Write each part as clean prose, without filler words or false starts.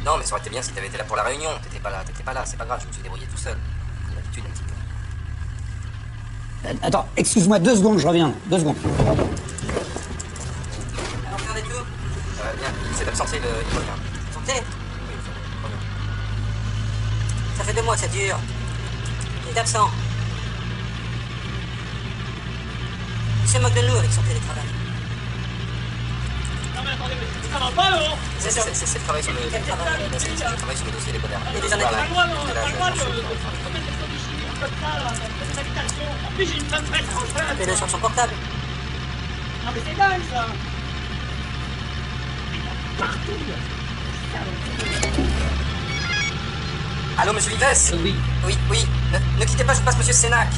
Non, mais ça aurait été bien si t'avais été là pour la réunion. T'étais pas là, c'est pas grave, je me suis débrouillé tout seul. Comme d'habitude, un petit peu. Attends, excuse-moi 2 secondes, je reviens. 2 secondes. Alors, regardez tout. Ça va bien, il s'est absenté, il revient. Santé. Oui, il revient. Ça fait 2 mois que ça dure. Il est absent. Il se moque de nous avec son télétravail. Non mais attendez, mais ça va pas là. C'est le travail sur le dossier des bonheurs. Et des années. Pas le droit, non, pas le droit de mettre des conditions comme ça, là, cette habitation. En plus, j'ai une femme très française. Appelez-le sur son portable. Non mais c'est dingue ça. Partout. Allô, monsieur Vives? Oui. Oui. Ne quittez pas, je passe monsieur Sénac.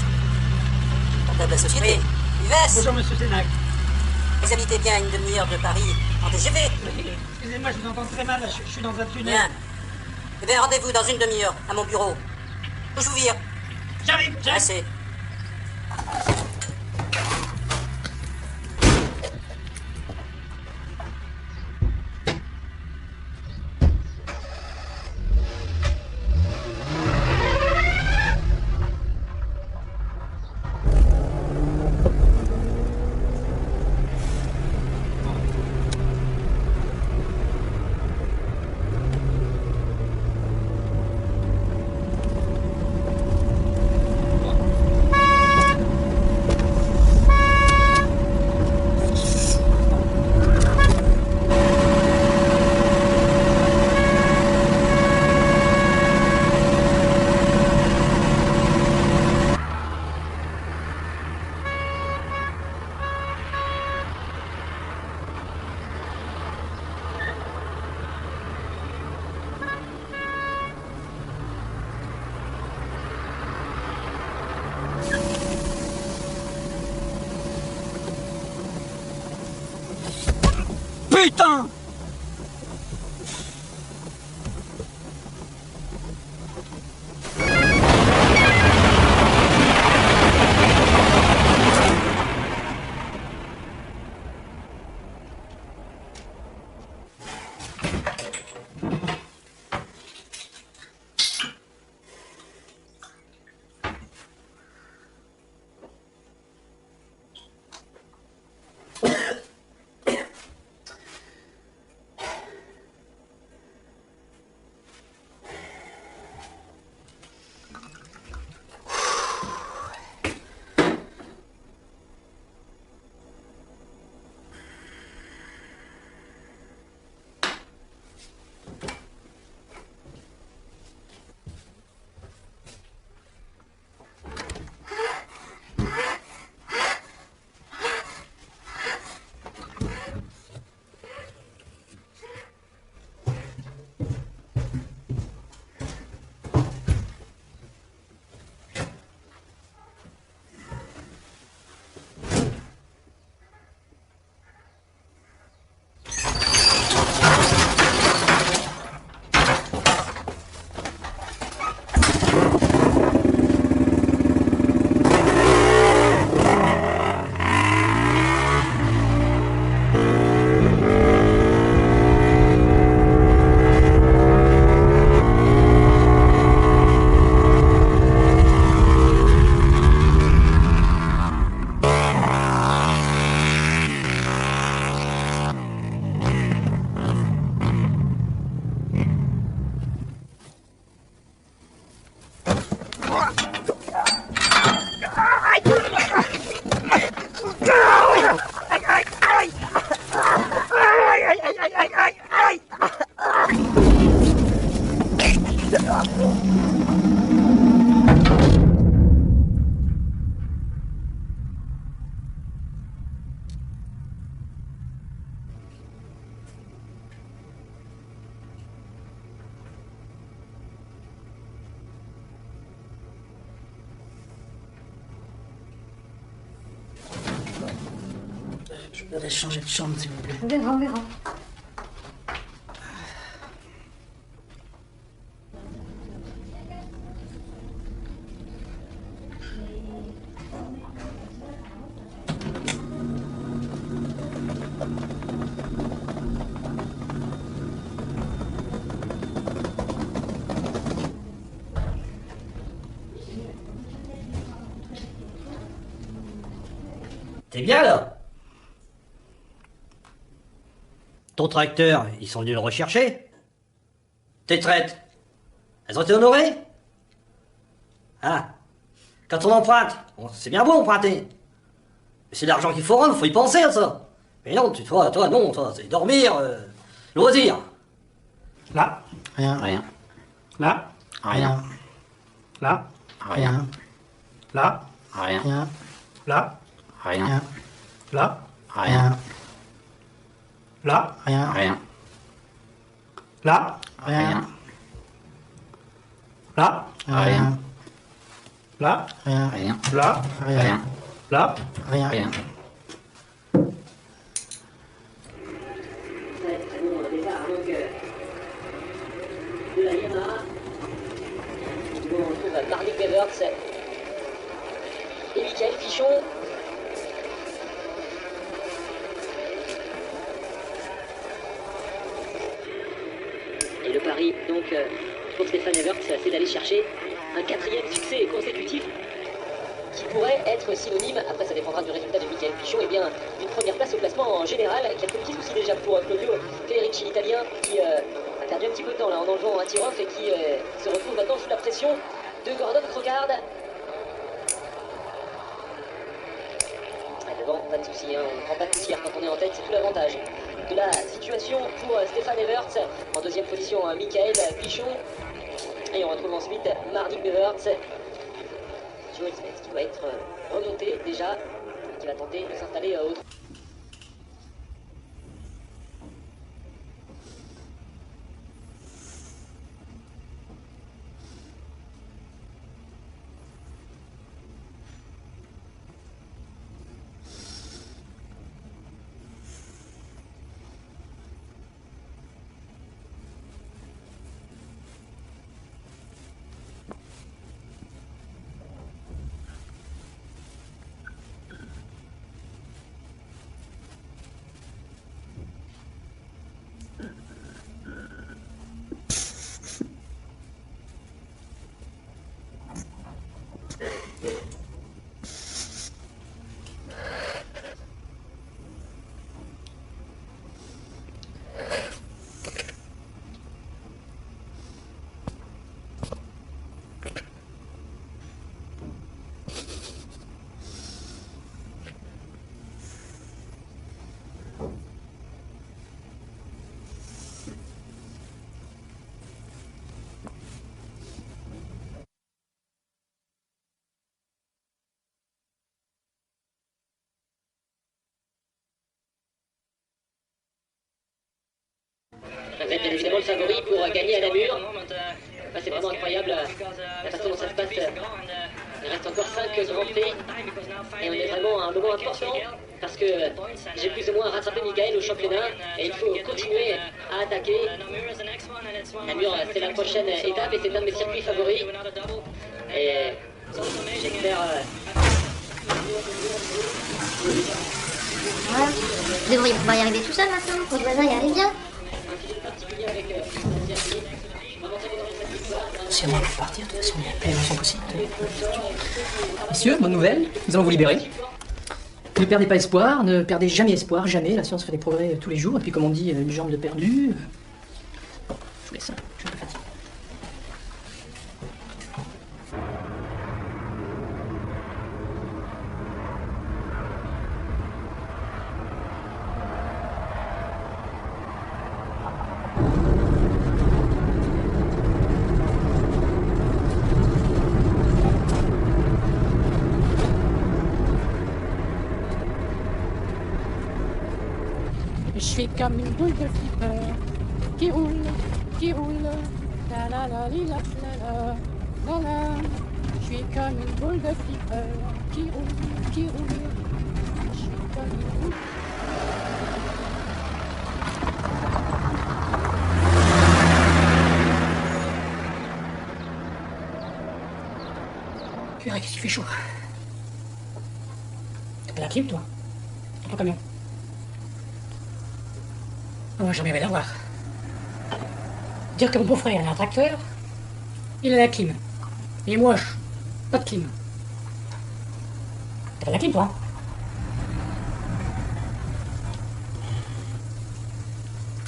Portable de la société. Vives. Bonjour monsieur Sénac. Vous habitez bien à une demi-heure de Paris en TGV. Excusez-moi, je vous entends très mal, là, je suis dans un tunnel. Bien. Eh bien, rendez-vous dans une demi-heure à mon bureau. Où je vous vire. J'arrive. Assez. Putain! Je voudrais changer de chambre, s'il vous plaît. On verra, on verra. T'es bien là? Ton tracteur, ils sont venus le rechercher? Tes traites, elles ont été honorées? Ah, quand on emprunte, bon, c'est bien beau emprunter. Mais c'est de l'argent qu'il faut rendre, faut y penser à ça. Mais non, toi, non, toi, c'est dormir, loisir. Là, Rien. Rien. là, Rien. là, Rien. là, Rien. là, Rien. là, Rien. là, Rien. Rien. là, Rien. là, Rien. là, Rien. Rien. là, Rien. là. Rien. Rien. De la Yamaha, où on trouve Marnik Bevertz et Michael Pichon. Et le pari, donc, pour Stéphane Evertz, c'est d'aller chercher un 4e succès consécutif qui pourrait être synonyme, après ça dépendra du résultat de Michael Pichon, et bien d'une première place au classement en général. Quelques petits soucis déjà pour Claudio Federici, l'italien, qui a perdu un petit peu de temps là en enlevant un tir-off et qui se retrouve maintenant sous la pression de Gordon Krokard. Devant, pas de soucis, hein, on ne prend pas de poussière quand on est en tête, c'est tout l'avantage de la situation pour Stéphane Evertz. En deuxième position, Michael Pichon. Et on retrouve ensuite Marnik Bevertz. Joe Smith qui doit être remonté déjà, qui va tenter de s'installer au Ça va être bien évidemment le favori pour gagner à Namur. C'est vraiment incroyable la façon dont ça se passe. Il reste encore 5 grands prix et on est vraiment à un moment important parce que j'ai plus ou moins rattrapé Michael au championnat et il faut continuer à attaquer. Namur, c'est la prochaine étape et c'est un de mes circuits favoris. Et j'espère... Voilà. Vous devriez pouvoir y arriver tout seul maintenant. Votre voisin y arrive bien. C'est à moi de partir, de toute façon, il y a plus d'émotion possible. Messieurs, bonne nouvelle, nous allons vous libérer. Ne perdez pas espoir, ne perdez jamais espoir, jamais. La science fait des progrès tous les jours. Et puis, comme on dit, une jambe de perdu. Je vous laisse, je suis un peu fatigué. Je suis comme une boule de flipper qui roule, la la la li, la la la la. Je suis comme une boule de flipper qui roule, je suis comme une boule. Purée, qu'est-ce qu'il fait chaud. T'as pas la clim, toi? Dans ton camion? On va jamais l'avoir. Dire que mon beau-frère a un tracteur, il a la clim. Et moi, pas de clim. T'as pas la clim, toi?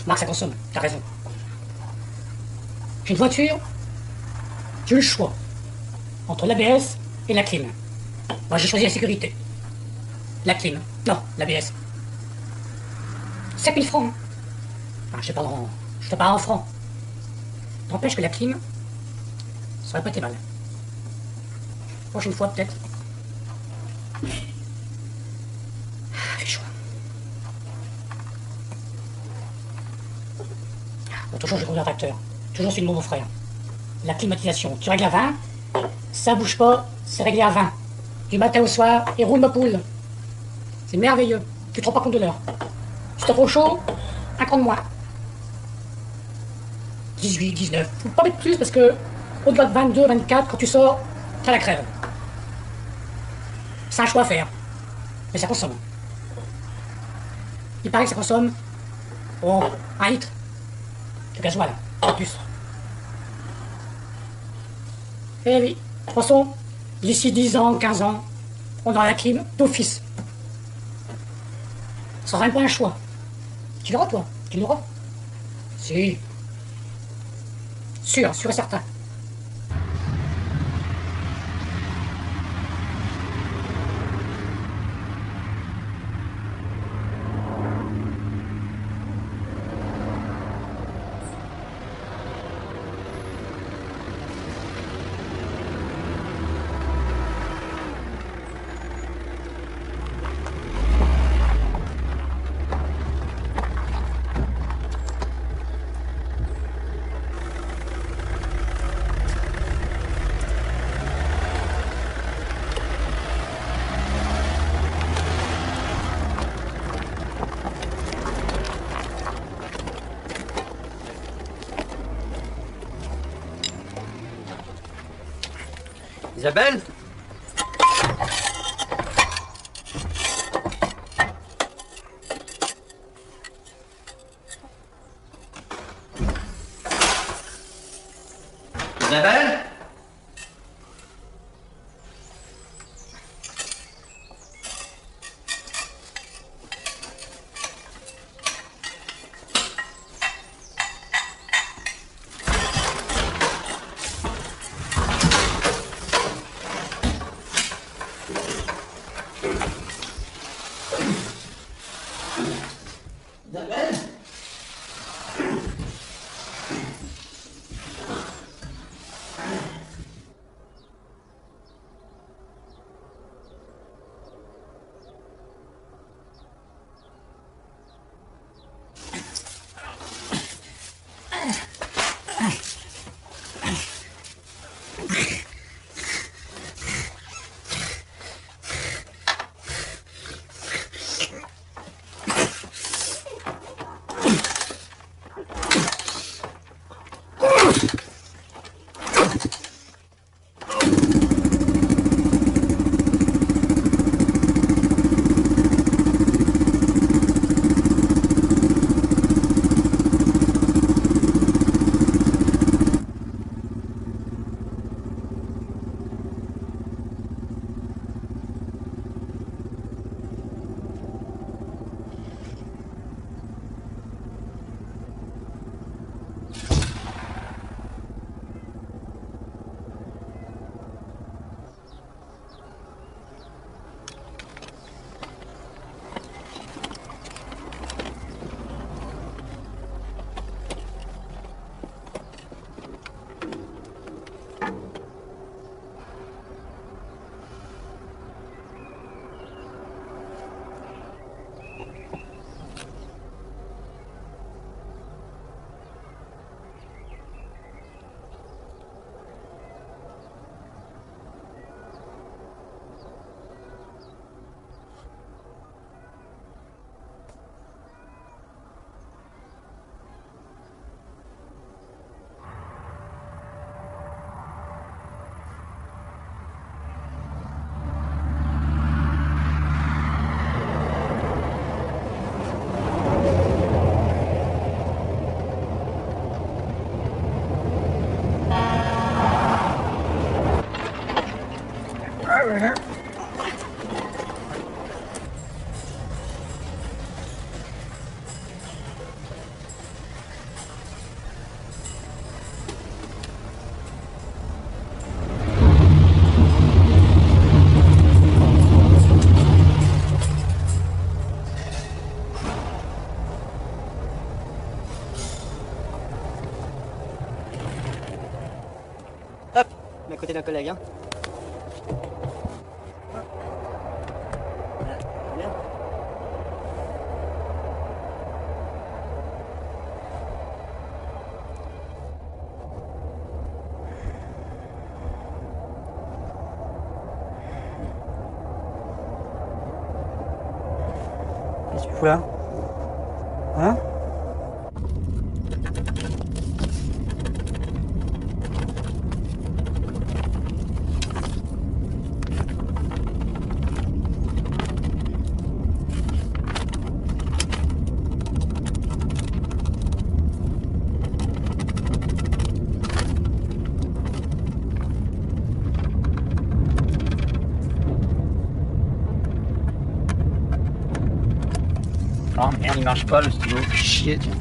Marc, ça consomme, t'as raison. J'ai une voiture, j'ai eu le choix entre l'ABS et la clim. Moi, j'ai choisi la sécurité. La clim. Non, l'ABS. 7000 francs. Enfin, je te parle en francs. N'empêche que la clim, ça aurait pas été mal. Prochaine fois, peut-être. Fait chaud. L'autre jour, j'ai conduit un tracteur. Toujours celui de mon beau-frère. La climatisation. Tu règles à 20, ça bouge pas, c'est réglé à 20. Du matin au soir, et roule ma poule. C'est merveilleux. Tu te rends pas compte de l'heure. Si t'as trop chaud, un cran de moins. 18, 19. Faut pas mettre plus parce que au-delà de 22, 24, quand tu sors, t'as la crève. C'est un choix à faire. Mais ça consomme. Il paraît que ça consomme, oh, 1 litre de gasoil, pas plus. Eh oui, de toute façon, d'ici 10 ans, 15 ans, on aura la clim d'office. Sans même pas un choix. Tu l'auras, toi? Tu l'auras? Si. Sûr et certain. Isabelle? Isabelle? Hop, à côté d'un collègue, hein. Voilà, bien. Qu'est-ce que tu fous là? Hein? Oh merde, il marche pas le stylo, fait chier, tiens.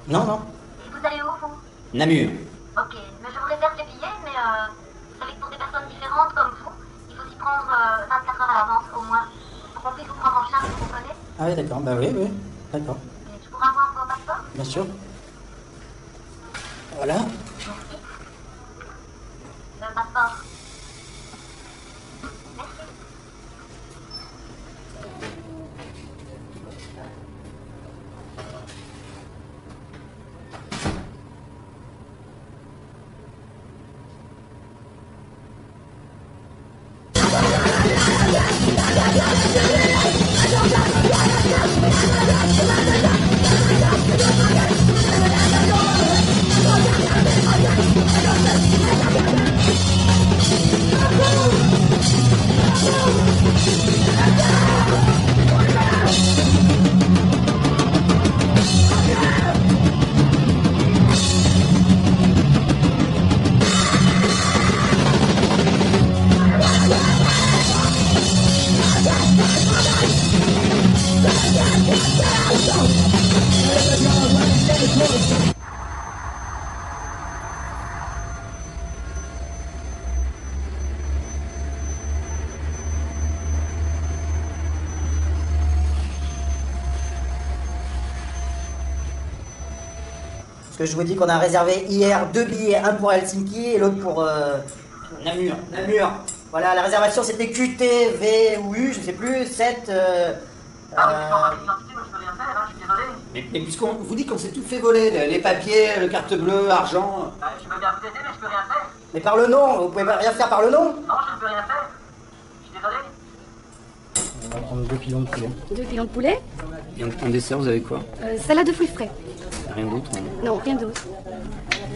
Non, non. Et vous allez où, vous? Namur. Ok, mais je vous réserve les billets, mais vous savez que pour des personnes différentes comme vous, il faut s'y prendre 24 heures à l'avance au moins, pour qu'on puisse vous prendre en charge, vous comprenez? Ah oui, d'accord. Bah oui, oui. D'accord. Et je pourrais avoir vos passeports? Bien sûr. Voilà. Le passeport. Parce que je vous dis qu'on a réservé hier 2 billets, un pour Helsinki et l'autre pour Namur. Namur. Voilà, la réservation c'était QT, V ou U, je sais plus, 7... Mais puisqu'on vous dit qu'on s'est tout fait voler, les papiers, le carte bleue, argent... Je veux bien vous aider, mais je peux rien faire. Mais par le nom, vous pouvez pas rien faire par le nom? Non, je ne peux rien faire. Je suis désolé. On va prendre 2 pilons de poulet. 2 pilons de poulet. Et en dessert, vous avez quoi? Salade de fruits frais. Rien d'autre, hein? Non, rien d'autre.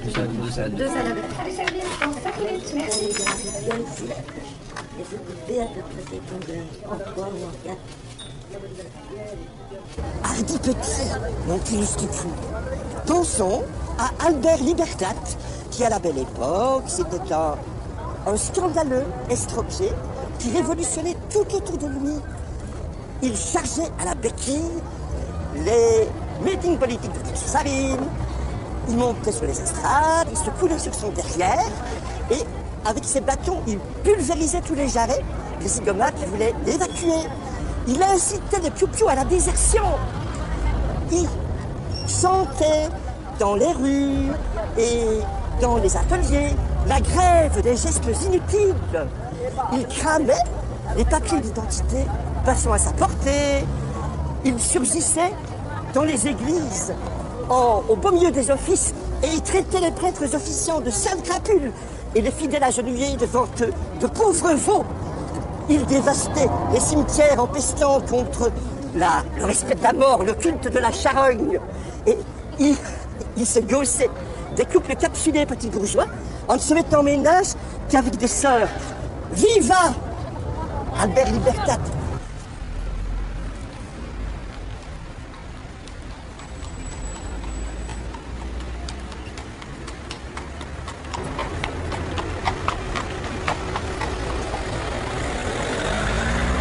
Deux salades. 2 salades. Merci. Hardi petit, mon illustre fou. Pensons à Albert Libertat, qui à la belle époque, c'était un scandaleux estropié qui révolutionnait tout autour de lui. Il chargeait à la béquille les meeting politique de type Saline. Il montait sur les estrades, il se coulait sur son derrière, et avec ses bâtons, il pulvérisait tous les jarrets, les zigomates qui voulaient l'évacuer. Il incitait les piou-piou à la désertion. Il chantait dans les rues et dans les ateliers la grève des gestes inutiles. Il cramait les papiers d'identité passant à sa portée. Il surgissait dans les églises, au beau milieu des offices, et il traitait les prêtres officiants de sales crapules et les fidèles agenouillés devant eux de pauvres veaux. Il dévastait les cimetières en pestant contre le respect de la mort, le culte de la charogne. Et il se gaussait des couples capsulés petits bourgeois en ne se mettant en ménage qu'avec des sœurs. Viva Albert Libertat!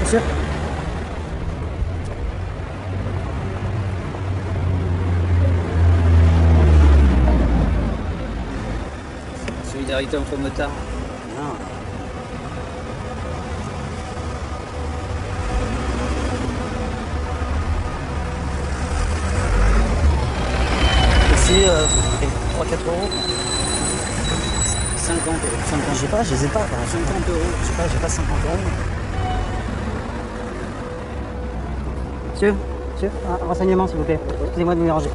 Monsieur? Solidarité entre motards. Non. Ici, 3-4 euros. 50 euros. 50, je sais pas, je les ai pas. 50 euros. Je sais pas, j'ai pas 50 euros. Monsieur, un renseignement s'il vous plaît. Excusez-moi de vous déranger.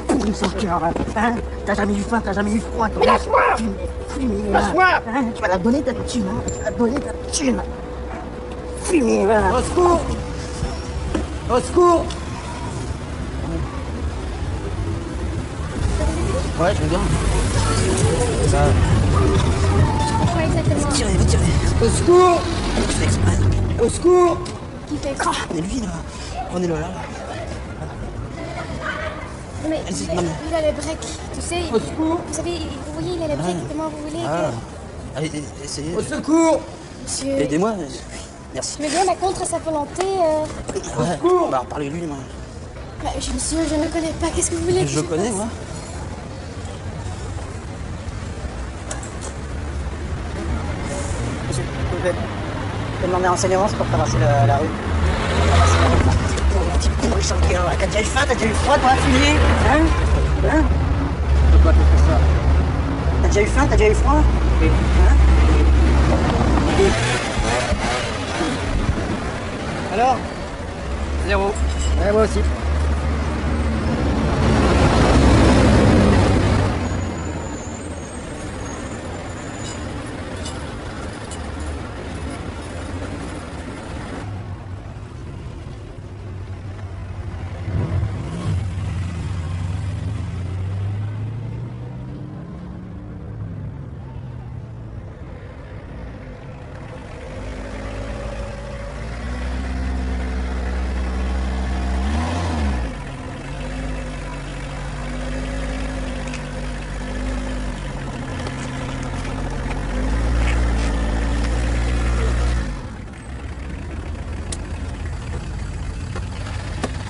Pourri sans cœur, hein. T'as jamais eu faim, t'as jamais eu froid. Lâche-moi! Lâche-moi! Hein, tu vas la donner ta thune, hein. Tu vas la donner ta thune. Fumez, voilà. Au secours! Au secours! Ouais, je veux bien. Ça. Quoi exactement? Tirez. Au secours! Je fais exprès. Au secours! Qui fait quoi? Prenez-lui là. Prenez-le là. Mais Allez-y, il maman. a les breaks, tu sais. Au secours! Vous savez, vous voyez, il a les breaks. Comment vous voulez que... Allez, essayez. Au secours! Monsieur... Aidez-moi. Merci. Mais bien, la contre sa volonté... Ouais. Bah, parlez-lui, moi. Monsieur, je ne connais pas. Qu'est-ce que vous voulez que Je connais, fasse? moi. Monsieur, vous pouvez demander un renseignement, c'est pour traverser la rue. Petit pourri sans cœur, là. T'as déjà eu faim, t'as déjà eu froid dans la fumée? Hein? Pourquoi tu fais ça? T'as déjà eu faim, t'as déjà eu froid? Oui. Hein? Alors? 0. Ouais, moi aussi.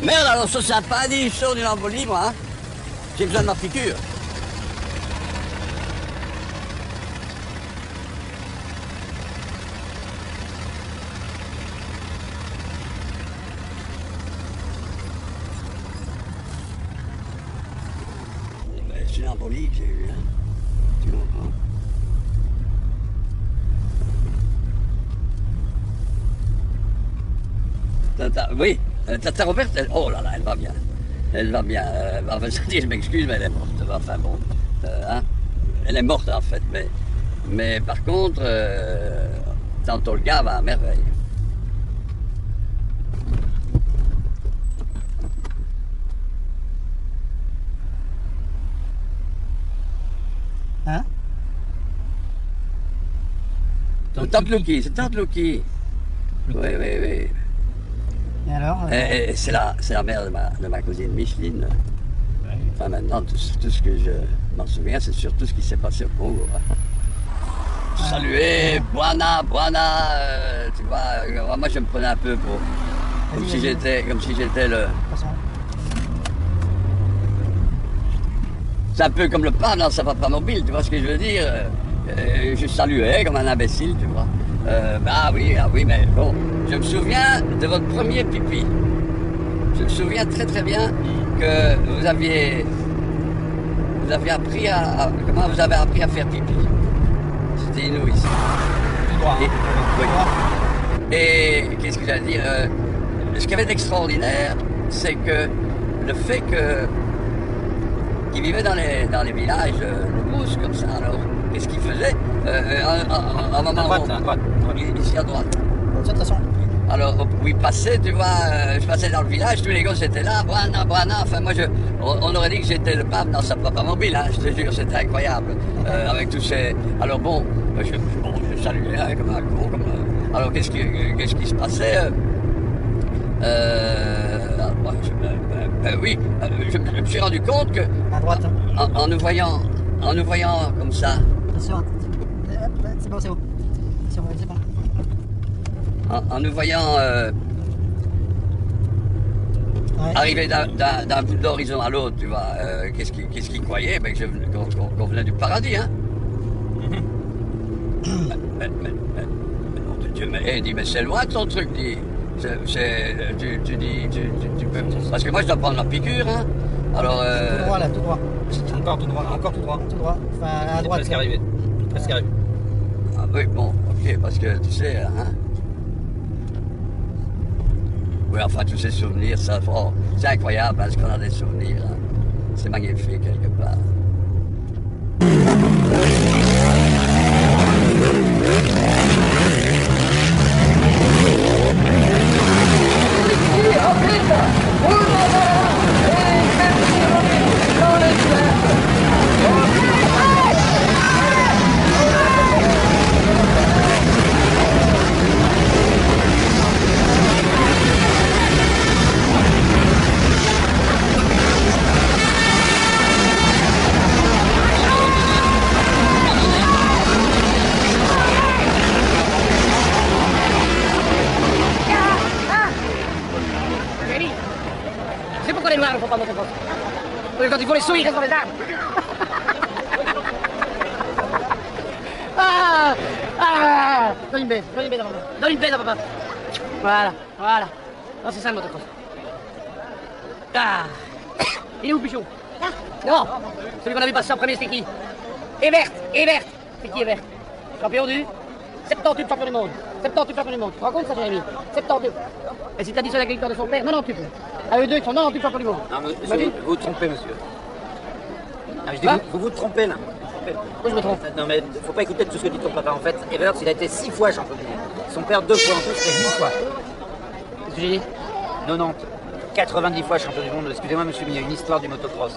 Merde, alors ça, c'est pas dit, je sors d'une embolie, moi. Hein. J'ai besoin de ma piqûre. C'est une embolie que j'ai eue, hein. Tu comprends? Oui, Tata Robert, oh là là, elle va bien. Elle va bien. Enfin, je m'excuse, mais elle est morte. Enfin bon, hein, elle est morte en fait. Mais par contre, tantôt le gars va à merveille. Hein? C'est Tante Lucky, c'est Tante Lucky. Oui. Et alors C'est la mère de ma cousine Micheline. Enfin, maintenant, tout ce que je m'en souviens, c'est surtout ce qui s'est passé au Congo. Hein. Saluer, Buana, tu vois, moi je me prenais un peu pour... Comme si j'étais le... C'est un peu comme le pape dans sa papa mobile, tu vois ce que je veux dire? Je saluais comme un imbécile, tu vois. Ah oui, mais bon, je me souviens de votre premier pipi. Je me souviens très très bien que vous avez appris comment vous avez appris à faire pipi. C'était inouï. Et qu'est-ce que j'allais dire? Ce qu'il y avait d'extraordinaire, c'est que le fait qu'il vivait dans les villages de brousse comme ça, alors qu'est-ce qu'il faisait? À un moment à droite. Ici à droite. De toute façon. Alors, où il passait, tu vois, je passais dans le village, tous les gars étaient là, Buana, enfin moi, on aurait dit que j'étais le pape dans sa propre mobile, hein, je te jure, c'était incroyable, avec tous ces... Alors bon, je saluais hein, comme un con, alors qu'est-ce qui se passait oui, je me suis rendu compte que... À droite. En nous voyant comme ça... Attention, c'est bon. En nous voyant arriver d'un bout d'horizon à l'autre, tu vois, qu'est-ce qu'il croyait? Ben, qu'on venait du paradis, hein? mais non, Dieu, mais dit, mais c'est loin ton truc, dit. Tu peux... Parce que moi, je dois prendre la piqûre, hein? Alors... Tout droit, là, tout droit. Encore tout droit. Tout droit. Enfin, à droite. Presque arrivé. Ah oui, bon, ok, parce que, tu sais, hein? Oui, enfin, tous ces souvenirs, ça, oh, c'est incroyable, hein, ce qu'on a des souvenirs. Hein. C'est magnifique, quelque part. Il faut pas monter fort. Quand il faut les souilles, il reste dans les arbres. Donne une baie dans papa. Voilà. Non, c'est ça le motocross. Il est où, Pichon? Non, celui qu'on a vu passer en premier, c'était qui? Evert. C'est qui, Evert? Champion du 78 champion du monde. 78 champion du monde. Tu te rends compte, ça, Jérémy? 78. Et si tu additionnes la victoire de son père, 98. À eux deux, ils sont 98 champions du monde. Non, monsieur, vous vous trompez, monsieur. Non, je dis, vous vous trompez, là. Pourquoi je me trompe? Non, mais faut pas écouter tout ce que dit ton papa. En fait, Evert, il a été 6 fois champion du monde. Son père 2 fois en plus, c'est 8 fois. Qu'est-ce que j'ai dit? 90. 90 fois champion du monde. Excusez-moi, monsieur, mais il y a une histoire du motocross.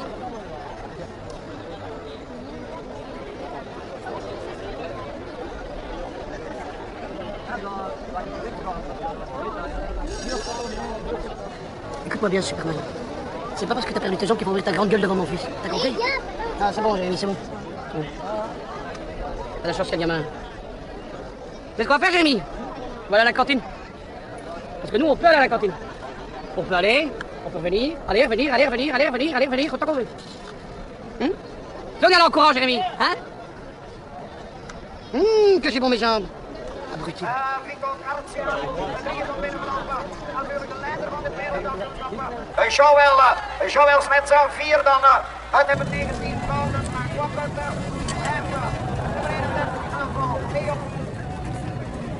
Écoute-moi bien, Superman. C'est pas parce que t'as perdu tes jambes qu'ils vont ouvrir ta grande gueule devant mon fils. T'as compris? Ah, c'est bon, Jérémy, c'est bon. T'as la chance qu'il y a gamin. C'est ce qu'on va faire, Jérémy? On va aller à la cantine. Parce que nous, on peut aller à la cantine. On peut aller, on peut venir, aller, revenir, autant qu'on veut. Donne à l'encourage, Jérémy, hein? Que j'ai bon mes jambes. Abruti. Hij zou wel met z'n vier dan uit hebben tegen 10 fouten, maar kwam dat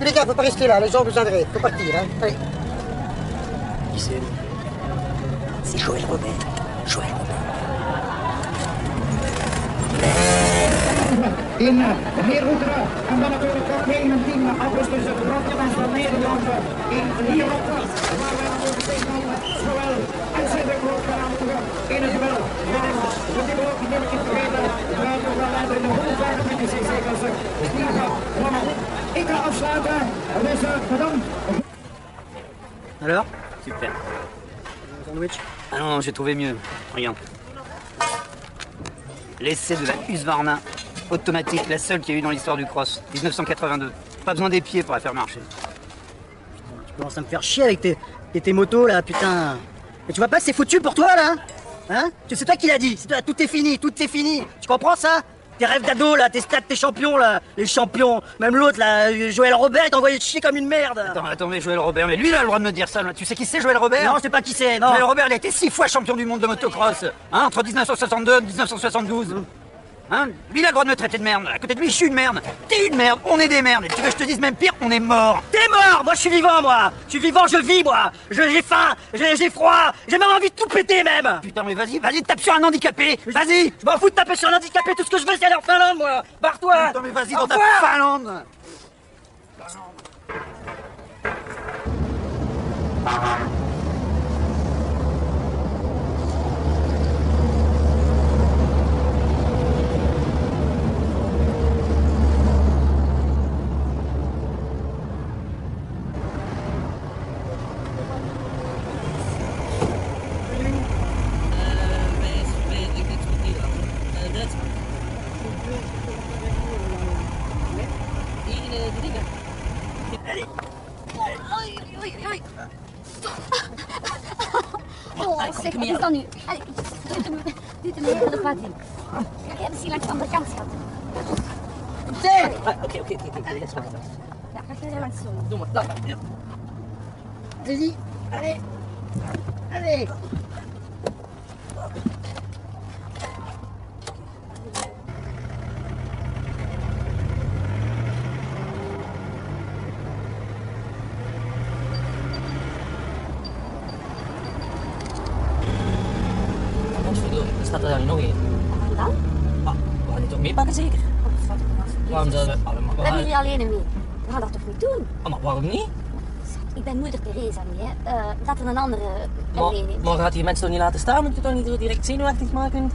Les gars, faut pas rester là, les gens vous endrez. Faut partir, hein. Allez. Qui c'est? C'est Joël Robert. In Heerhoekeren en dan natuurlijk op 19 augustus het rondje van Nederland in Lierop. Waar wij natuurlijk tegenhouden zowel uitzending gaan aanvoeren in het duel. Dat die ook niet in vergeten. Terwijl we wel leider in de 125 cc-klasse. Ik ga afsluiten. Dus bedankt. Alors? Super. Sandwich? Ah non, j'ai trouvé mieux. Regarde. L'essai de la Husqvarna automatique, la seule qu'il y a eu dans l'histoire du cross, 1982. Pas besoin des pieds pour la faire marcher. Tu commences à me faire chier avec tes motos là, putain. Mais tu vois pas, c'est foutu pour toi là? Hein? C'est toi qui l'as dit, tout est fini, tout est fini. Tu comprends ça? Tes rêves d'ado là, tes stats, tes champions là, les champions. Même l'autre là, Joël Robert, il t'a envoyé chier comme une merde. Attends, mais Joël Robert, mais lui il a le droit de me dire ça. Tu sais qui c'est Joël Robert? Non, je sais pas qui c'est, non. Joël Robert, il a été 6 fois champion du monde de motocross, hein, entre 1962 et 1972. Hein? Lui, il a le droit de me traiter de merde. À côté de lui, je suis une merde. T'es une merde, on est des merdes. Et tu veux que je te dise même pire, on est mort. T'es mort! Moi, je suis vivant, moi! Je suis vivant, je vis, moi! J'ai faim, j'ai froid, j'ai même envie de tout péter, même! Putain, mais vas-y, tape sur un handicapé! Vas-y! Je m'en fous de taper sur un handicapé, tout ce que je veux, c'est aller en Finlande, moi! Barre-toi! Putain, mais vas-y dans ta Finlande! Oh, zeg, wat is dat nu? Allee, doe het me even de pad in. Ja, misschien langs de andere kant, schat. Oké, laat maar. Ja, ga jij langs zo. Doe maar, Allez-y, allez! Er staat er daar nog één. Waarom dan? We gaan die toch meepakken zeker? Waarom zouden we allemaal... We hebben jullie alleen mee. We gaan dat toch niet doen? Maar waarom niet? Ik ben moeder Teresa niet, hè. Dat er een andere meeneemt. Maar gaat die mensen toch niet laten staan? Moet je toch niet zo direct zenuwachtig maken?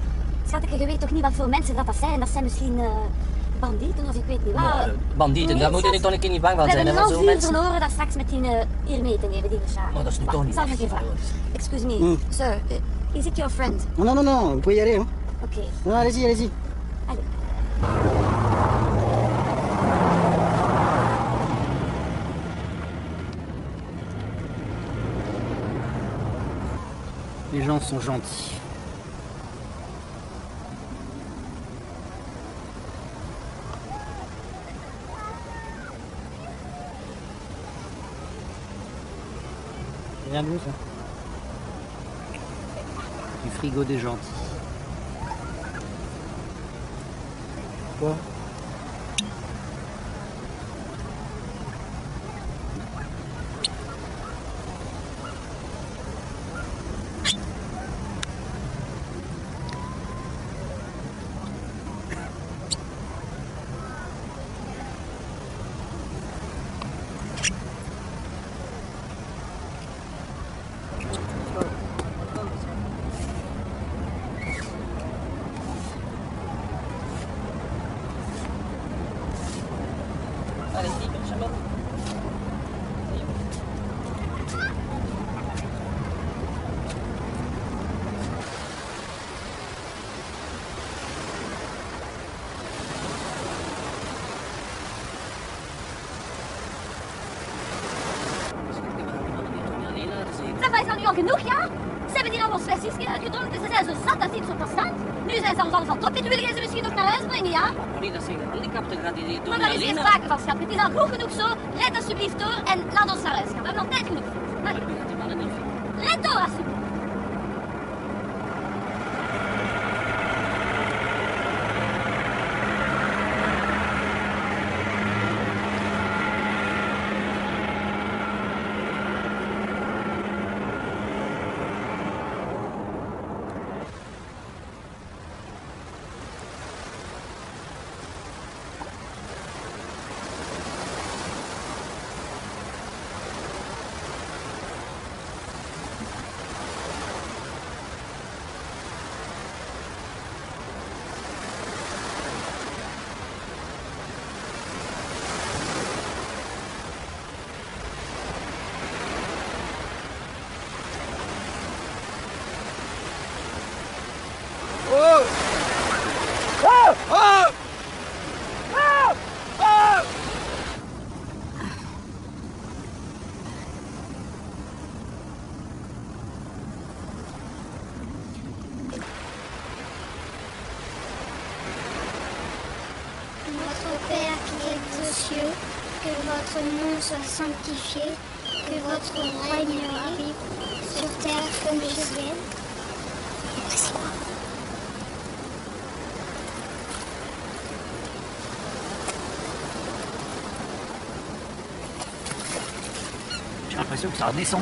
Schatje, je weet toch niet wat voor mensen dat zijn? Dat zijn misschien bandieten of ik weet niet wat. Bandieten, daar moet je toch een keer niet bang van We zijn. hebben een Zo'n half uur mensen... verloren dat straks met die hier mee te nemen, die Richard. Maar dat is nu toch niet. Zal ik een keer vragen? Excuse me, sir, is it your friend? Non, vous pouvez y aller, hein. Ok. Non, allez-y, allez-y. Allez. Les gens sont gentils. Rien d'où, ça? Du frigo des gentils. Quoi? Is dat nu al genoeg, ja? Ze hebben hier al ons versies gedronken, ze zijn zo zat dat ze iets op stand. Nu zijn ze ons alles aan het opeten, willen ze misschien nog naar huis brengen, ja? Niet dat zijn gehandicapten, gaat die doen Maar daar is geen sprake van, schat. Het is al goed genoeg zo. Rijd alsjeblieft door en laat ons naar huis gaan. We hebben nog tijd genoeg. Maar... Rijd door, alsjeblieft. cieux, que votre nom soit sanctifié, que votre règne arrive sur terre comme au ciel. J'ai l'impression que ça redescend.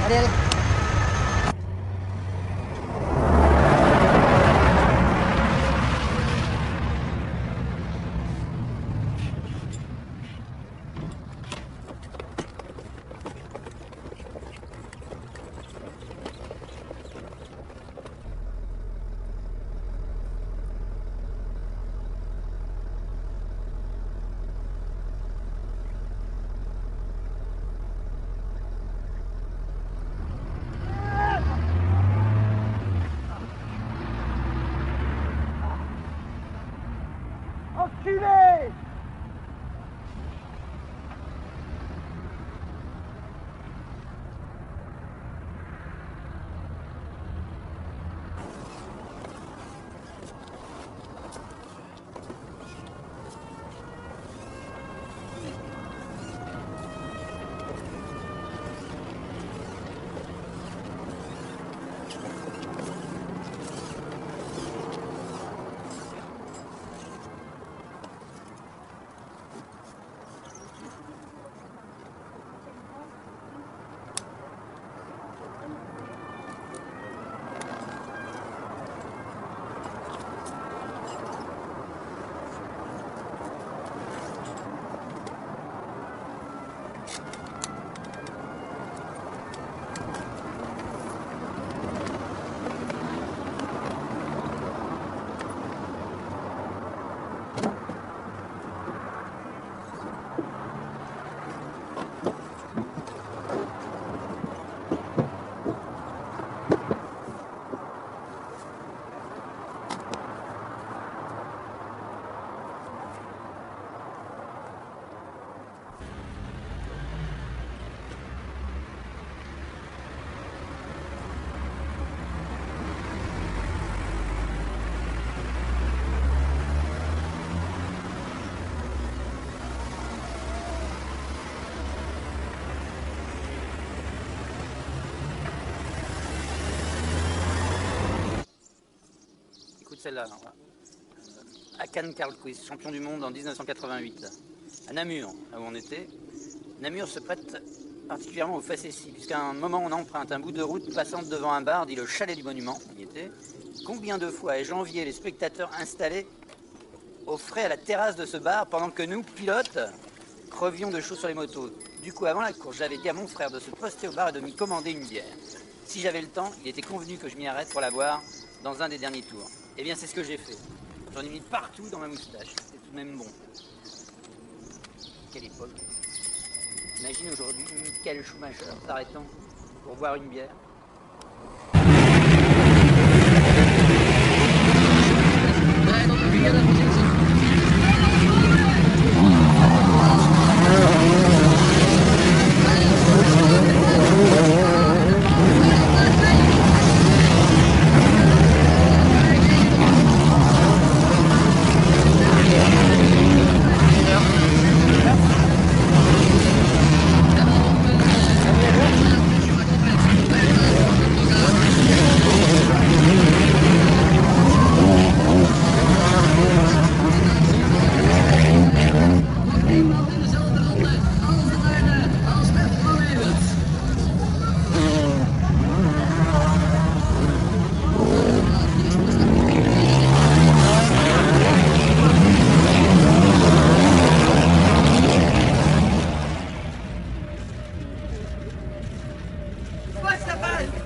Allez, allez. Enculé! Celle-là. Hakan Karlquist, champion du monde en 1988. À Namur, là où on était. Namur se prête particulièrement aux facéties, puisqu'à un moment on emprunte un bout de route passant devant un bar, dit le Chalet du Monument, il y était. Combien de fois ai-je envié les spectateurs installés au frais à la terrasse de ce bar, pendant que nous, pilotes, crevions de chaud sur les motos. Du coup, avant la course, j'avais dit à mon frère de se poster au bar et de m'y commander une bière. Si j'avais le temps, il était convenu que je m'y arrête pour la boire dans un des derniers tours. Eh bien, c'est ce que j'ai fait. J'en ai mis partout dans ma moustache. C'est tout de même bon. Quelle époque. Imagine aujourd'hui Michael Schumacher s'arrêtant pour boire une bière.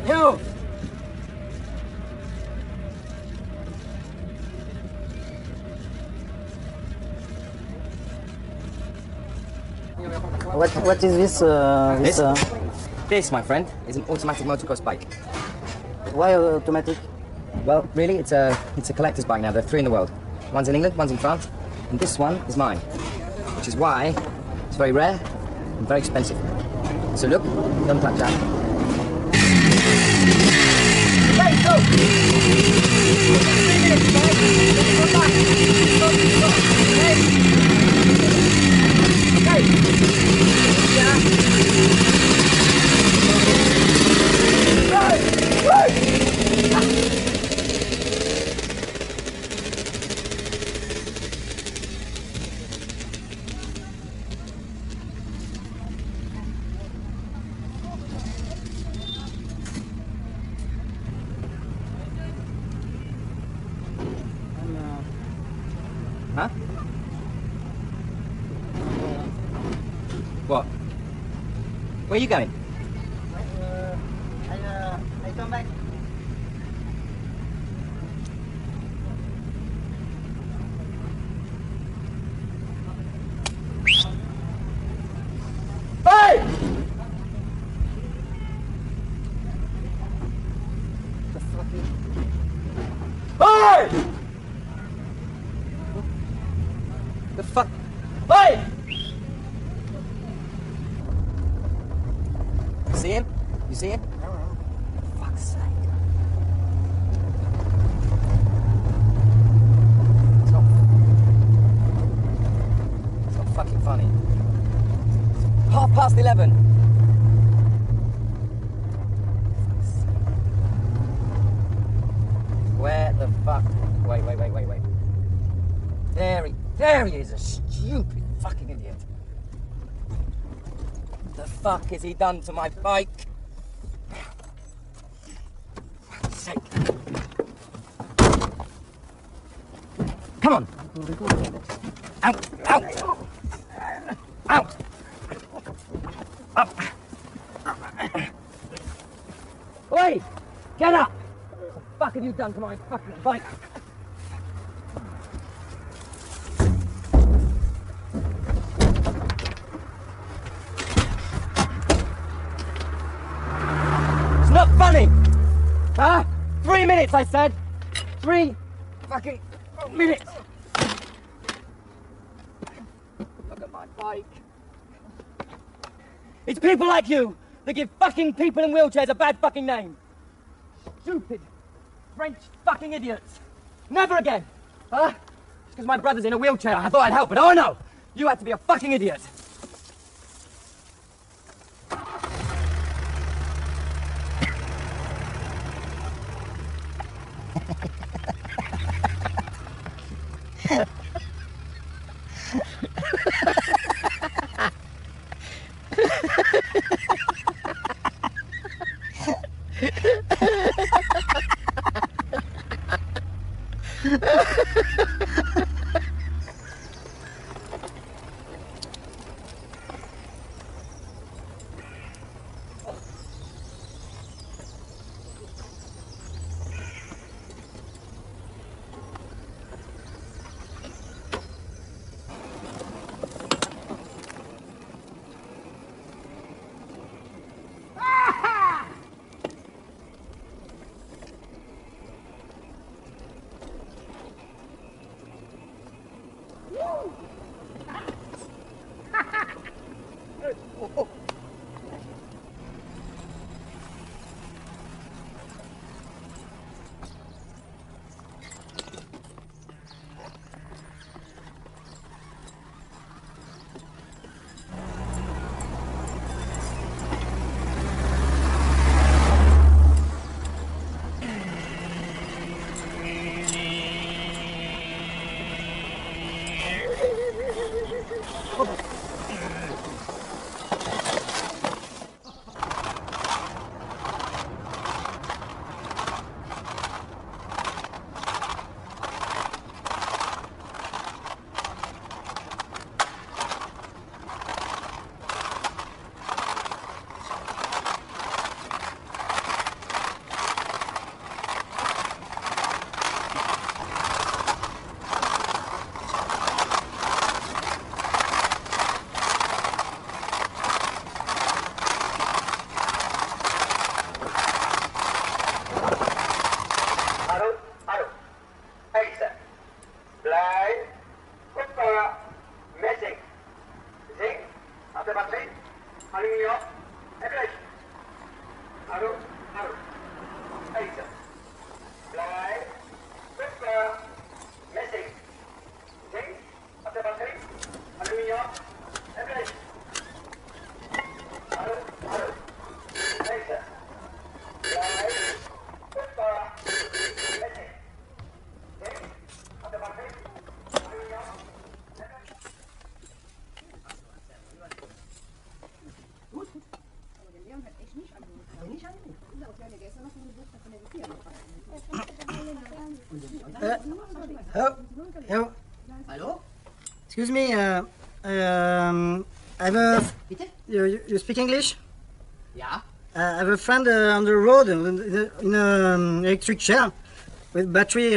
You! What is this? This, my friend, is an automatic motocross bike. Why automatic? Well, really, it's a collector's bike now. There are 3 in the world. One's in England, one's in France, and this one is mine. Which is why it's very rare and very expensive. So look, don't touch that. Hey, go! 3 minutes, Huh? What? Where are you going? I come back. Hey! Hey! The fuck? Hey! You see him? You see him? For fuck's sake. It's not fucking funny. 11:30. Where the fuck? Wait. There he is, a stupid fucking idiot. The fuck has he done to my bike? For fuck's sake. Come on. Out. Up. Oi! Get up! What the fuck have you done to my fucking bike? It's not funny! Huh? 3 minutes, I said! 3 fucking minutes! Look at my bike. It's people like you that give fucking people in wheelchairs a bad fucking name. Stupid French fucking idiots. Never again. Huh? Just because my brother's in a wheelchair, I thought I'd help, but oh no! You had to be a fucking idiot. Hello. Hello. Excuse me. I have a. You speak English? Yeah. I have a friend on the road in an electric chair with battery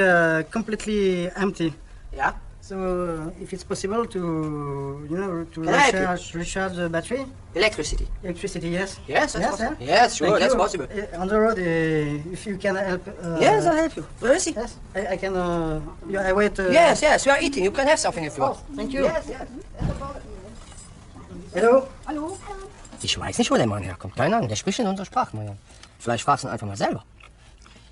completely empty. Yeah. So if it's possible to, to Can I help recharge the battery? Electricity. Electricity, yes. Yes, that's possible. yeah? Yes, sure, Thank that's you. possible. On the road, if you can help. Yes, I'll help you. Where is he? Yes, I can. I wait. Yes, yes, we are eating. You can have something if you want. Thank you. Yes, yes. Hello. Hallo. Ich weiß nicht, wo der Mann herkommt. Keine Ahnung, der spricht in unserer Sprache. Marianne. Vielleicht fragst du ihn einfach mal selber.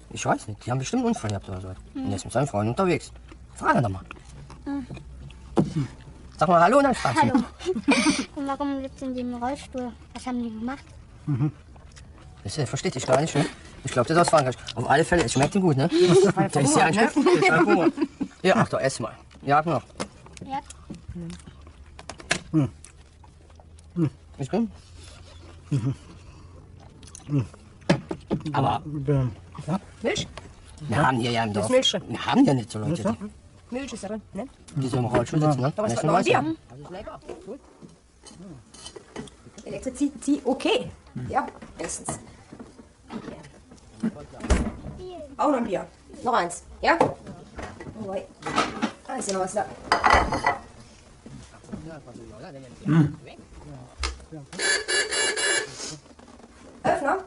Ich weiß nicht, die haben bestimmt einen Unfall gehabt oder so. Und der ist mit seinen Freunden unterwegs. Frag ihn doch mal. Sag mal Hallo und dann fragst du. Hallo. Und warum sitzt in dem Rollstuhl? Was haben die gemacht? Das versteht ich gar nicht. Ne? Ich glaube, das ist aus Frankreich. Auf alle Fälle, es schmeckt ihm gut, ne? Der ist ja ein Stück. Ja, ach doch, ess mal. Ja, genau. Ja. Ist gut? Aber. Ja? Milch? Wir haben hier ja im Dorf. Wir haben ja nicht so Leute, Milch ist darin, ne? die so im Rollstuhl sitzen, ne? Aber was Weißt noch du, ein Bier? was? Das ist lecker. Gut. Elektrizität, okay. Ja, bestens. Auch noch ein Bier. Noch eins, ja? Oh, wei. Ah, ist ja noch was da. Öffner?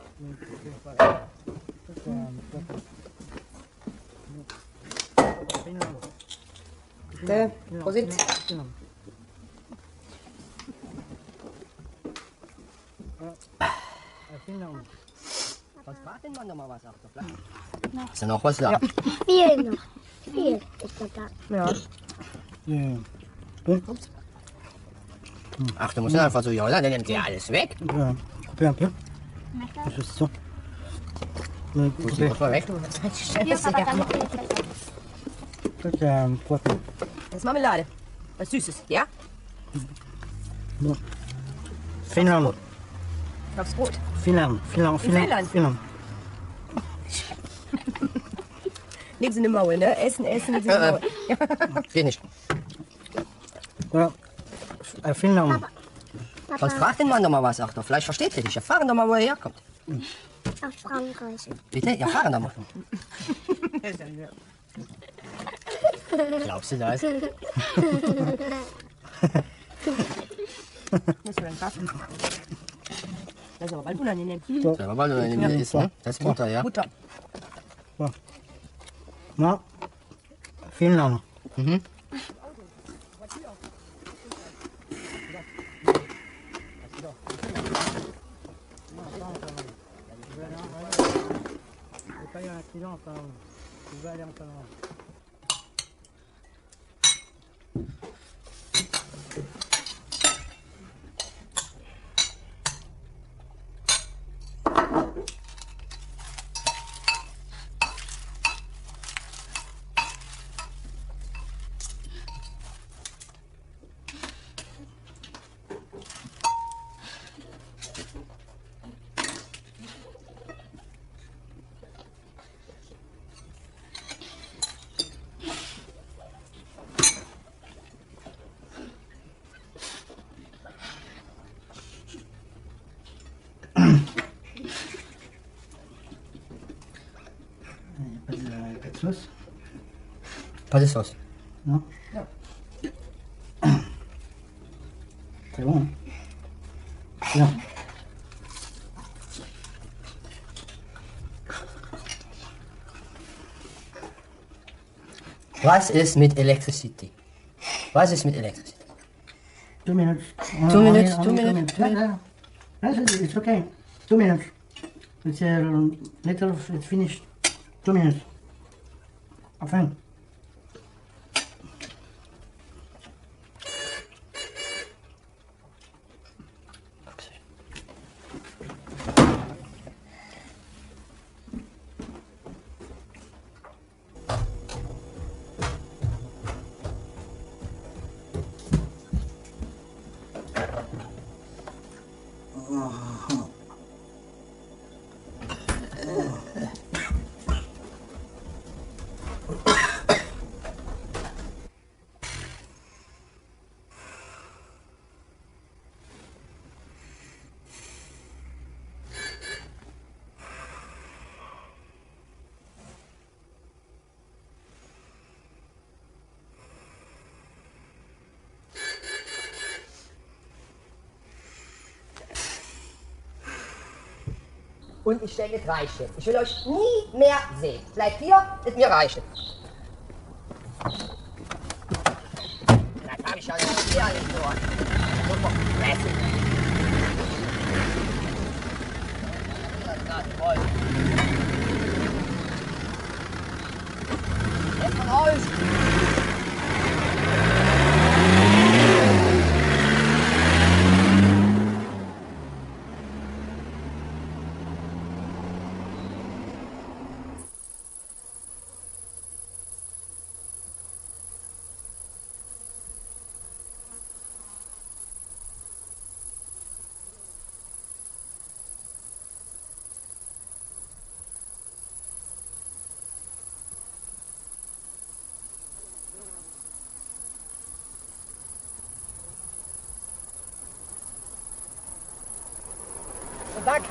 Prosit. Frag den Mann doch mal was. Ist da noch was da? Ja. Viel noch. Viel ist noch da. Ja. Ach, du musst ihn einfach so jollern, dann nimmt dir alles weg. Un peu. Juste ça. Muss ich mal weg. Das ist Marmelade. Was Süßes, ja? Finnland. Aufs Brot. Finnland. Finnland. Nix in den Maul, ne? Essen, nix in den Maul. Geht nicht. Ja. Finnland. Sonst frag den Mann doch mal was, ach doch. Vielleicht versteht er dich. Ja, fahren doch mal, wo er herkommt. Aus Frankreich. Bitte? Ja, fahren doch mal. Glaubst du das? Müssen wir einen Kaffee? Das ist aber bald unangenehm. Das ist aber bald unangenehm ist, ne? Das ist Butter, ja? Butter. Ja. Finnland. Mhm. Sauce? Pas de sauce. Non? C'est bon, hein? Bien. Was ist mit Elektrizität? Was ist mit Elektrizität? 2 minutes. 2 minutes, 2 minutes. It's okay. 2 minutes. It's little, it's finished. 2 minutes. Enfin. und ich stelle das Reiche. Ich will euch nie mehr sehen. Bleibt hier, ist mir reiche. Das habe ich ja hier alles so. Super, lässig. Jetzt von euch. Tag.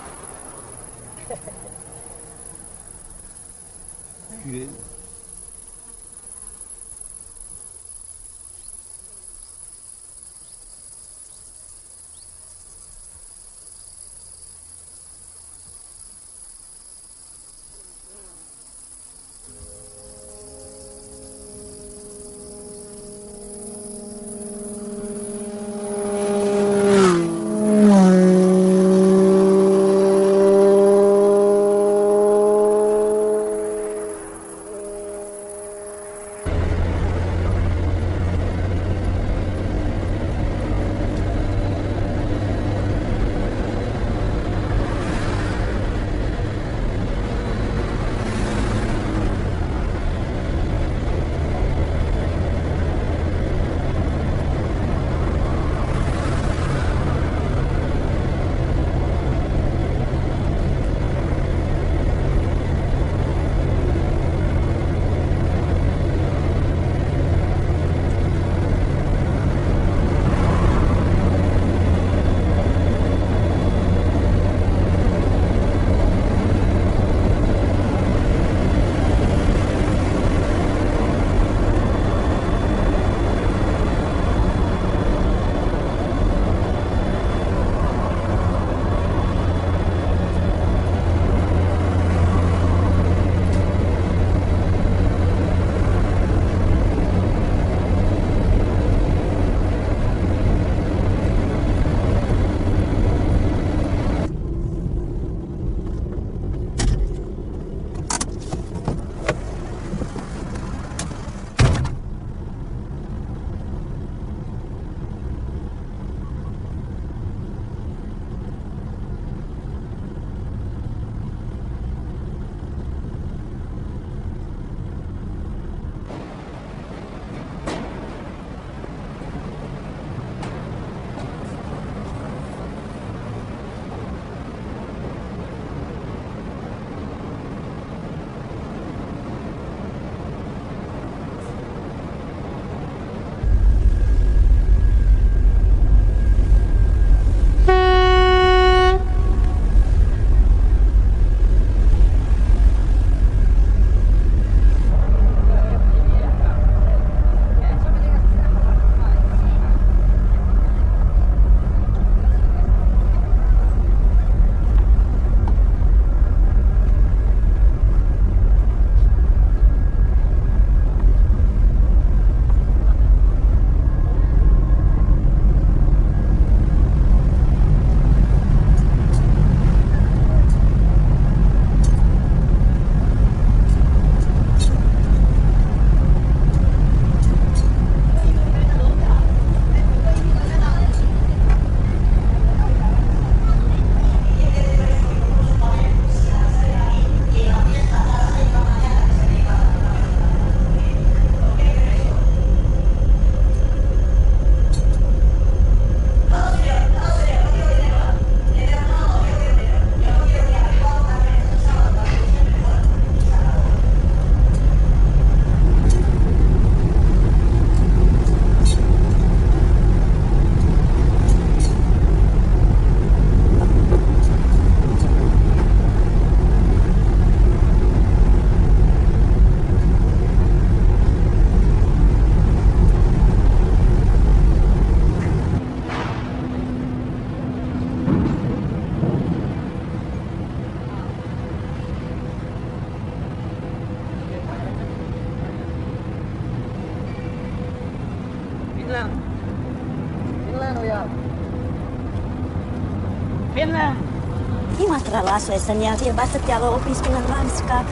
kerralla asuessani ja siellä vastattiin aloin opiskella ranskaa.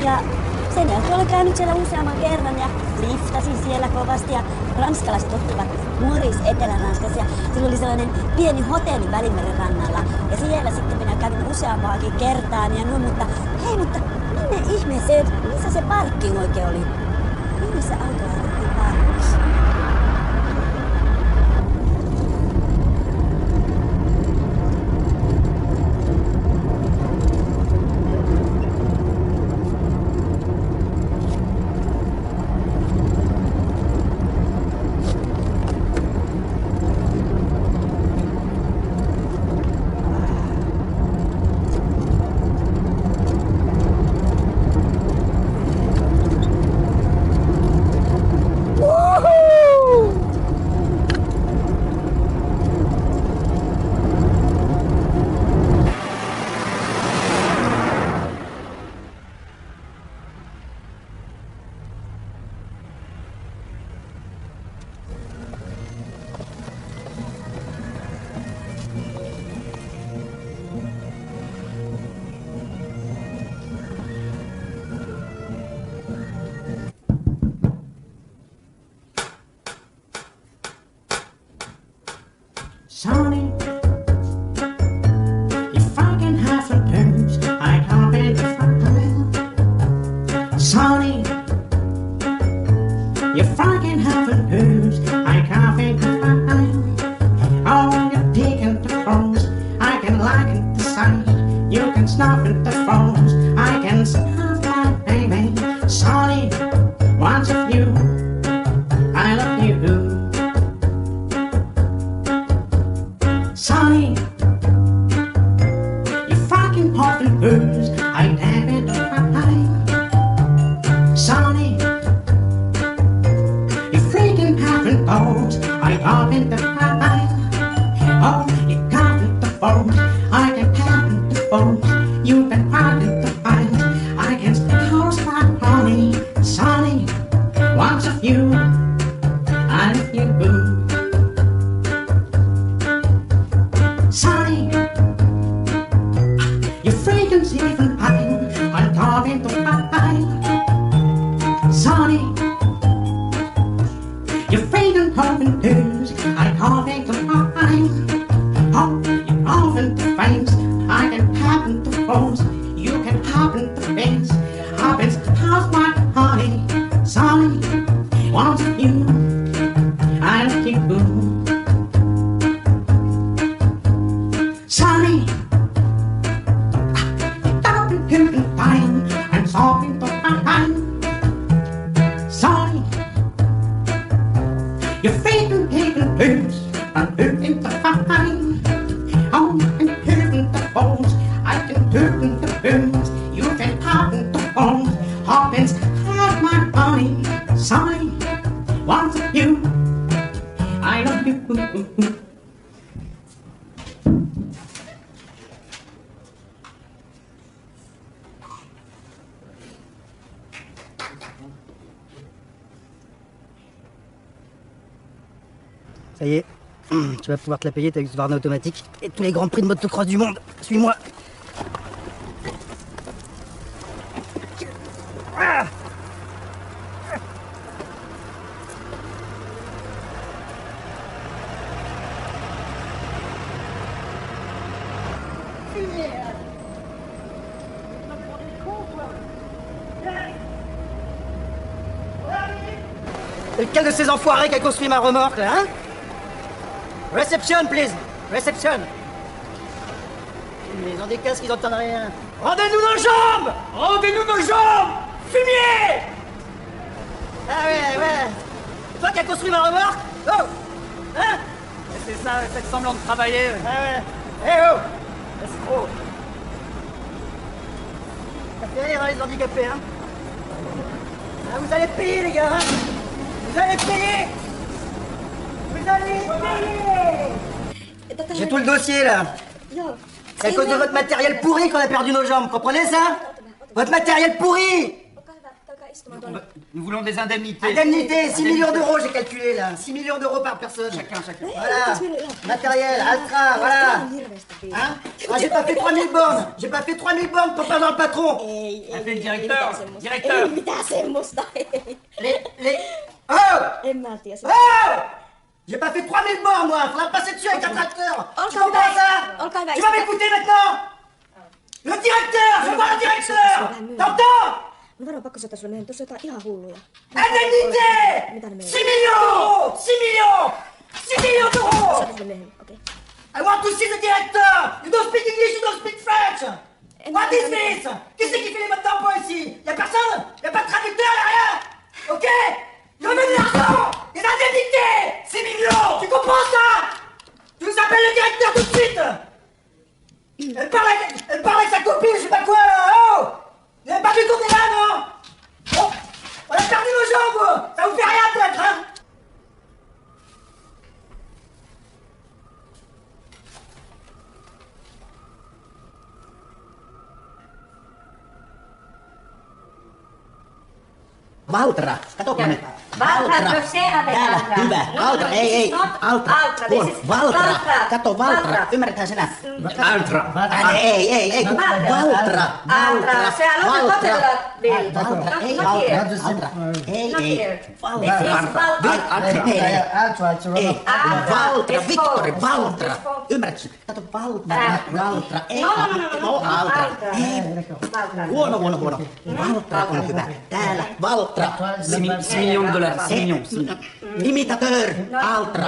Ja sen jälkeen olen käynyt siellä useamman kerran ja liftasin siellä kovasti ja ranskalaiset ottivat Moris Etelä-Ranskassa ja sillä oli sellainen pieni hotelli Välimeren rannalla ja siellä sitten minä kävin useampaakin kertaan ja noin, mutta hei, mutta minne ihmeeseen, missä se parkking oikein oli? Minne se auto laitettiin parkkiin? Sonny, if I can have some terms, I can't make it fine. Sonny, if I can have some terms, I can't make it fine. Oh, you're taking the phones, I can like it the sight. You can snuff at the phones, I can snuff my baby. Sonny, once of you, I love you. Sonny, if I can pop the birds, I'd have it fine. Sonny, if we can have the balls, I'd have it fine. Oh, you got it the balls, I can have it the balls. You can have it the fine. I can house my honey. Sonny, once of you, I love you. Sonny, your fragrance even fine. I'm talking to fine. Sonny, your fragrance often turns. I'm talking to fine. Oh, you often to fines. I can happen to phones. You can happen to things. Happens to house my honey. Sonny, once of you, I love you. Sonny, talking to the fine, I'm talking to fine. Sonny, you're faking taking turns, I'm hurting the fine. Oh, I'm hurting the bones, I can hurting the burns. You can happen the bones, happens have my honey. Sonny, once of you, I love you. Ça y est, tu vas pouvoir te la payer, ta Husqvarna automatique et tous les grands prix de motocross du monde. Suis-moi. Ah. C'est lequel de ces enfoirés qui a construit ma remorque là, hein? Reception, please! Reception! Mais ils ont des casques, ils n'entendent rien. Rendez-nous nos jambes! Rendez-nous nos jambes! Fumier! Ah ouais, ouais. C'est toi qui as construit ma remorque? Oh! Hein? C'est ça, faites semblant de travailler. Ah ouais. Eh oh! C'est trop. Ça fait rire, hein, les handicapés, hein? Ah, vous allez payer, les gars, hein? Vous allez payer! Vous allez payer! J'ai tout le dossier, là. C'est à cause de votre matériel pourri qu'on a perdu nos jambes, comprenez ça? Votre matériel pourri! istumaan tuonne. Nous voulons des indemnités. Indemnité, 6 millions d'euros, j'ai calculé là. 6 millions d'euros par personne. Chacun. Voilà. Matériel, Altra, voilà. Hein? Ah, j'ai pas fait 3000 bornes. J'ai pas fait 3000 bornes pour pas dans le patron. Appelez le directeur. Directeur. Mitä semmoista? Oh! En mä tiedä. Oh! J'ai pas fait 3000 bornes moi. Faudra passer dessus avec un tracteur. Tu comprends ça? Tu vas m'écouter maintenant? Le directeur! Je veux voir le directeur! T'entends? No varmaan pakko soittaa sulle, meidän tuossa jotain ihan hulluja. Indemnité! 6 millions! 6 millions! 6 millions d'euros! Soita sulle myöhemmin, okei. I want to see the director! You don't speak English, you don't speak French! What is this? Qui c'est qui fait les modes d'emploi ici? Y'a personne? Y'a pas de traducteur, y'a rien? Ok? Je veux de l'argent! Des indemnités! 6 millions! Tu comprends ça? Tu nous appelles le directeur tout de suite! Elle parle avec sa copine, je sais pas quoi là! Oh! Vous avez pas vu qu'on est là, non? Bon, on a perdu nos jambes! Ça vous fait rien peut-être, hein? Valtra, katsokaa nyt. Valtra, se Täällä, hyvä. Valtra, ei. Altra. Valtra, kato Valtra. Ymmärräthän sinä? Altra. Ei. Valtra. Altra, sehän on hotella vielä. Valtra, ei Valtra. Ei. Valtra, Victori, Valtra. Ymmärrätkö? Kato Valtra. Ei. Valtra. Huono. Valtra on hyvä. Täällä, Valtra. 6 millions de dollars. 6 millions. Imitateur, Altra.